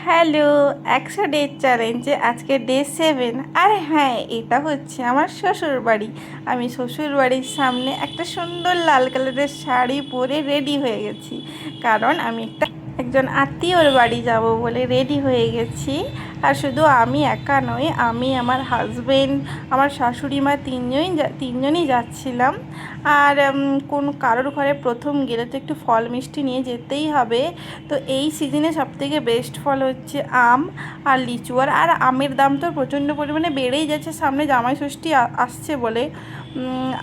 Hello, 100 day চ্যালেঞ্জে আজকে day 7। আরে হ্যাঁ, এটা হচ্ছে আমার শ্বশুর বাড়ি। আমি শ্বশুর বাড়ির সামনে একটা সুন্দর লাল কালারের শাড়ি পরে রেডি হয়ে গেছি, কারণ আমি একজন আত্মীয়র বাড়ি যাব বলে রেডি হয়ে গেছি। আর শুধু আমি একা নই, আমি আমার হাজবেন্ড, আমার শাশুড়ি মা তিনজনই যাচ্ছিলাম। আর কারোর ঘরে প্রথম গেলে তো একটু ফল মিষ্টি নিয়ে যেতেই হবে। তো এই সিজনে সবথেকে বেস্ট ফল হচ্ছে আম আর লিচু। আর আমের দাম তো প্রচণ্ড পরিমাণে বেড়েই যাচ্ছে, সামনে জামাই ষষ্ঠী আসছে বলে।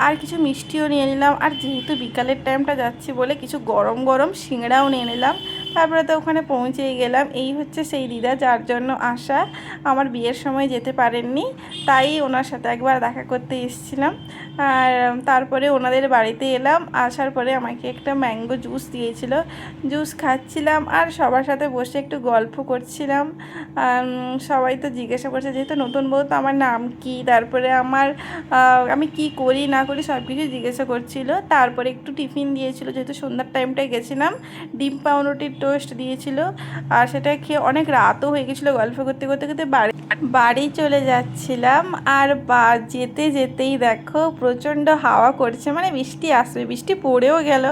আর কিছু মিষ্টিও নিয়ে নিলাম, আর যেহেতু বিকালের টাইমটা যাচ্ছি বলে কিছু গরম গরম সিংড়াও নিয়ে নিলাম। তারপরে তো ওখানে পৌঁছেই গেলাম। এই হচ্ছে সেই দিদা যার জন্য আসা, আমার বিয়ের সময় যেতে পারেননি, তাই ওনার সাথে একবার দেখা করতে এসেছিলাম। আর তারপরে ওনাদের বাড়িতে এলাম, আসার পরে আমাকে একটা ম্যাঙ্গো জুস দিয়েছিল, জুস খাচ্ছিলাম আর সবার সাথে বসে একটু গল্প করছিলাম। সবাই তো জিজ্ঞাসা করছে, যেহেতু নতুন বউ, তো আমার নাম কি, তারপরে আমি কি করি না করি সব কিছু জিজ্ঞাসা করছিল। তারপরে একটু টিফিন দিয়েছিল, যেহেতু সন্ধ্যার টাইমটায় গেছিলাম, ডিম পাউরুটির টোস্ট দিয়েছিল। আর সেটা খেয়ে অনেক রাতও হয়ে গেছিলো, গল্প করতে করতে করতে বাড়ি চলে যাচ্ছিলাম। আর যেতে যেতেই দেখো প্রচণ্ড হাওয়া করছে, মানে বৃষ্টি আসবে, বৃষ্টি পড়েও গেল।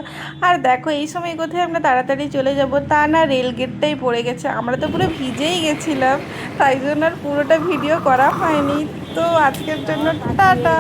আর দেখো এই সময় কোথায় আমরা তাড়াতাড়ি চলে যাব, তা না, রেল গেটটাই পড়ে গেছে। আমরা তো পুরো ভিজেই গেছিলাম, তাই জন্য আর পুরোটা ভিডিও করা হয়নি। তো আজকের জন্য টাটা।